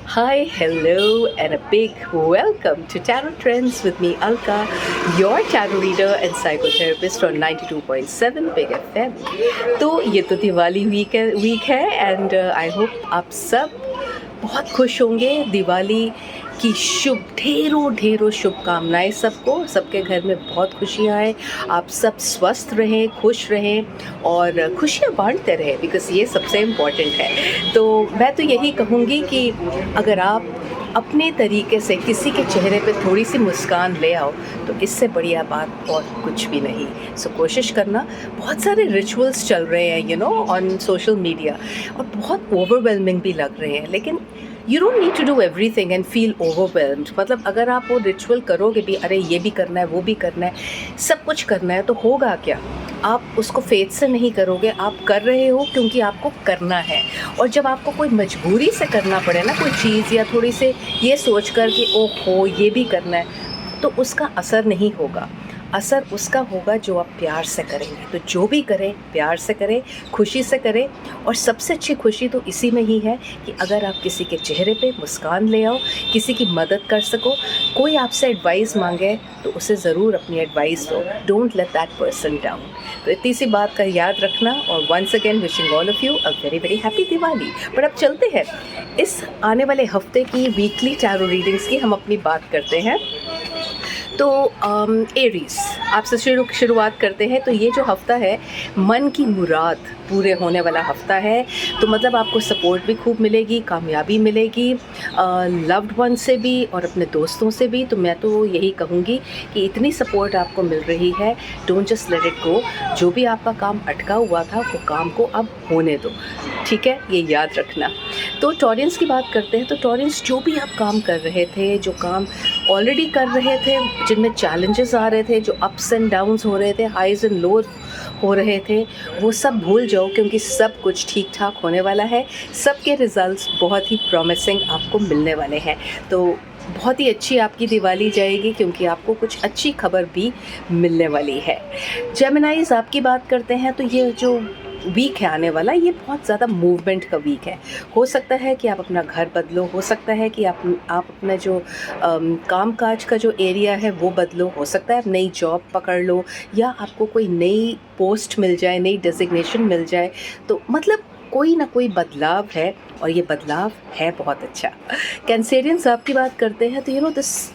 Hi, hello, and a big welcome to Tarot Trends with me, Alka, your tarot reader and psychotherapist on 92.7 Big FM. तो ये तो Diwali week है and I hope आप सब बहुत खुश होंगे। दिवाली की ढेरों ढेरों शुभकामनाएं सबको, सबके घर में बहुत खुशियाँ आए, आप सब स्वस्थ रहें, खुश रहें और खुशियाँ बांटते रहें, बिकॉज़ ये सबसे इम्पॉर्टेंट है। तो मैं तो यही कहूँगी कि अगर आप अपने तरीके से किसी के चेहरे पे थोड़ी सी मुस्कान ले आओ तो इससे बढ़िया बात और कुछ भी नहीं। सो कोशिश करना। बहुत सारे रिचुअल्स चल रहे हैं ऑन सोशल मीडिया और बहुत ओवरवेलमिंग भी लग रहे हैं, लेकिन you don't need to do everything and feel overwhelmed. मतलब अगर आप वो रिचुअल करोगे भी, अरे ये भी करना है, वो भी करना है, सब कुछ करना है, तो होगा क्या? आप उसको फेथ से नहीं करोगे, आप कर रहे हो क्योंकि आपको करना है। और जब आपको कोई मजबूरी से करना पड़े ना कोई चीज़, या थोड़ी से ये सोच कर कि ओहो ये भी करना है, तो उसका असर नहीं होगा। असर उसका होगा जो आप प्यार से करेंगे। तो जो भी करें प्यार से करें, खुशी से करें। और सबसे अच्छी खुशी तो इसी में ही है कि अगर आप किसी के चेहरे पे मुस्कान ले आओ, किसी की मदद कर सको, कोई आपसे एडवाइस मांगे तो उसे ज़रूर अपनी एडवाइस दो। Don't let that person down. तो इतनी सी बात का याद रखना। और once again wishing all of you a very very happy Diwali. पर अब चलते हैं इस आने वाले हफ्ते की वीकली टैरो रीडिंग्स की, हम अपनी बात करते हैं। तो एरीज आपसे शुरुआत करते हैं। तो ये जो हफ़्ता है, मन की मुराद पूरे होने वाला हफ़्ता है। तो मतलब आपको सपोर्ट भी खूब मिलेगी, कामयाबी मिलेगी, लव्ड वन से भी और अपने दोस्तों से भी। तो मैं तो यही कहूँगी कि इतनी सपोर्ट आपको मिल रही है, don't just let it go. जो भी आपका काम अटका हुआ था वो काम को अब होने दो, ठीक है? ये याद रखना। तो टॉरियंस की बात करते हैं। तो टॉरियंस, जो भी आप काम कर रहे थे, जो काम ऑलरेडी कर रहे थे, जिनमें चैलेंजेस आ रहे थे, जो अप्स एंड डाउन्स हो रहे थे, हाइज़ एंड लोज हो रहे थे, वो सब भूल जाओ, क्योंकि सब कुछ ठीक ठाक होने वाला है। सबके रिज़ल्ट्स बहुत ही प्रॉमिसिंग आपको मिलने वाले हैं। तो बहुत ही अच्छी आपकी दिवाली जाएगी, क्योंकि आपको कुछ अच्छी खबर भी मिलने वाली है। जेमिनाइज़ आपकी बात करते हैं। तो ये जो वीक है आने वाला, ये बहुत ज़्यादा मूवमेंट का वीक है। हो सकता है कि आप अपना घर बदलो, हो सकता है कि आप अपना जो काम काज का जो एरिया है वो बदलो, हो सकता है आप नई जॉब पकड़ लो, या आपको कोई नई पोस्ट मिल जाए, नई डेजिग्नेशन मिल जाए। तो मतलब कोई ना कोई बदलाव है, और ये बदलाव है बहुत अच्छा। कैंसेरियंस आपकी बात करते हैं। तो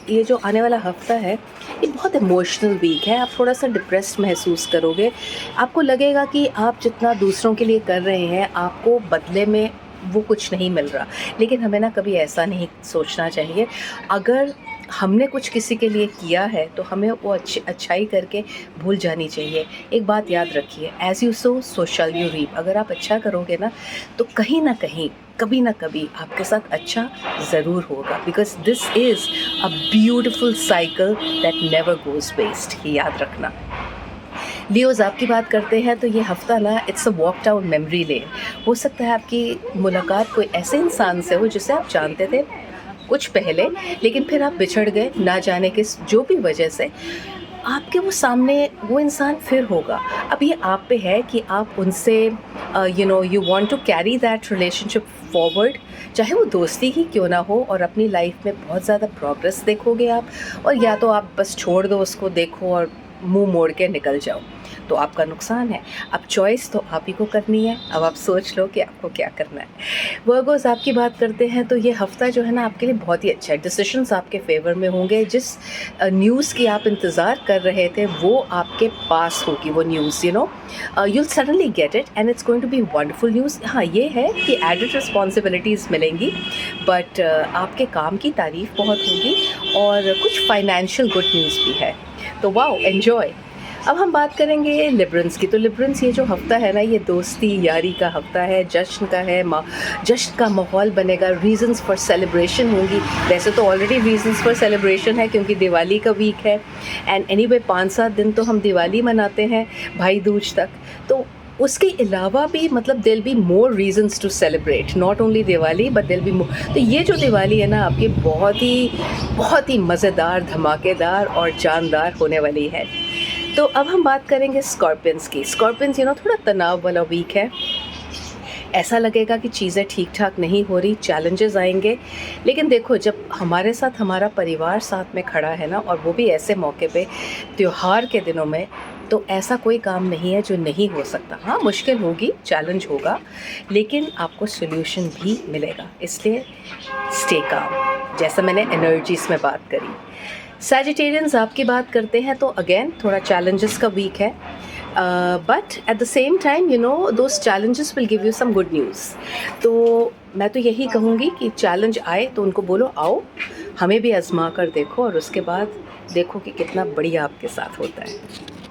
ये जो आने वाला हफ्ता है, ये बहुत इमोशनल वीक है। आप थोड़ा सा डिप्रेस्ड महसूस करोगे। आपको लगेगा कि आप जितना दूसरों के लिए कर रहे हैं, आपको बदले में वो कुछ नहीं मिल रहा। लेकिन हमें ना कभी ऐसा नहीं सोचना चाहिए। अगर हमने कुछ किसी के लिए किया है तो हमें वो अच्छाई करके भूल जानी चाहिए। एक बात याद रखिए, as you sow so shall you reap. अगर आप अच्छा करोगे ना, तो कहीं ना कहीं, कभी ना कभी आपके साथ अच्छा ज़रूर होगा। Because this is a beautiful cycle that never goes waste. ये याद रखना। लियोज आपकी बात करते हैं। तो ये हफ़्ता ना, it's a walk down memory lane. हो सकता है आपकी मुलाकात कोई ऐसे इंसान से हो जिसे आप जानते थे कुछ पहले, लेकिन फिर आप बिछड़ गए, ना जाने किस जो भी वजह से। आपके वो सामने वो इंसान फिर होगा। अब ये आप पे है कि आप उनसे you want to carry that relationship forward, चाहे वो दोस्ती ही क्यों ना हो। और अपनी लाइफ में बहुत ज़्यादा प्रोग्रेस देखोगे आप, और या तो आप बस छोड़ दो उसको, देखो और मुंह मोड़ के निकल जाओ, तो आपका नुकसान है। अब चॉइस तो आप ही को करनी है। अब आप सोच लो कि आपको क्या करना है। वर्गोस आपकी बात करते हैं। तो ये हफ़्ता जो है ना, आपके लिए बहुत ही अच्छा है। डिसीशंस आपके फेवर में होंगे। जिस न्यूज़ की आप इंतज़ार कर रहे थे वो आपके पास होगी। वो news you'll suddenly get it and it's going to be wonderful news। हाँ, ये है कि एडेड रिस्पॉन्सिबिलिटीज़ मिलेंगी, बट आपके काम की तारीफ़ बहुत होगी, और कुछ फाइनेंशियल गुड न्यूज़ भी है। तो वाओ, एन्जॉय। अब हम बात करेंगे लिब्रंस की। तो लिब्रंस, ये जो हफ़्ता है ना, ये दोस्ती यारी का हफ़्ता है, जश्न का है। जश्न का माहौल बनेगा, रीज़न्स फॉर सेलिब्रेशन होंगी। वैसे तो ऑलरेडी रीज़न्स फॉर सेलिब्रेशन है, क्योंकि दिवाली का वीक है। एंड एनीवे 5-7 दिन तो हम दिवाली मनाते हैं, भाई दूज तक। तो उसके अलावा भी मतलब there be more reasons to celebrate, not only Diwali but there be more. तो ये जो दिवाली है ना, आपकी बहुत ही मज़ेदार, धमाकेदार और जानदार होने वाली है। तो अब हम बात करेंगे स्कॉर्पियंस की। स्कॉर्पियंस थोड़ा तनाव वाला वीक है। ऐसा लगेगा कि चीज़ें ठीक ठाक नहीं हो रही, चैलेंजेस आएंगे, लेकिन देखो जब हमारे साथ हमारा परिवार साथ में खड़ा है ना, और वो भी ऐसे मौके पे, त्योहार के दिनों में, तो ऐसा कोई काम नहीं है जो नहीं हो सकता। हाँ, मुश्किल होगी, चैलेंज होगा, लेकिन आपको सॉल्यूशन भी मिलेगा। इसलिए स्टे काम, जैसा मैंने एनर्जीज में बात करी। सैजिटेरियंस आपकी बात करते हैं तो अगेन थोड़ा चैलेंजेस का वीक है, but at the same time you know those challenges will give you some good news. तो मैं तो यही कहूँगी कि चैलेंज आए तो उनको बोलो आओ, हमें भी आजमा कर देखो, और उसके बाद देखो कि कितना बढ़िया आपके साथ होता है।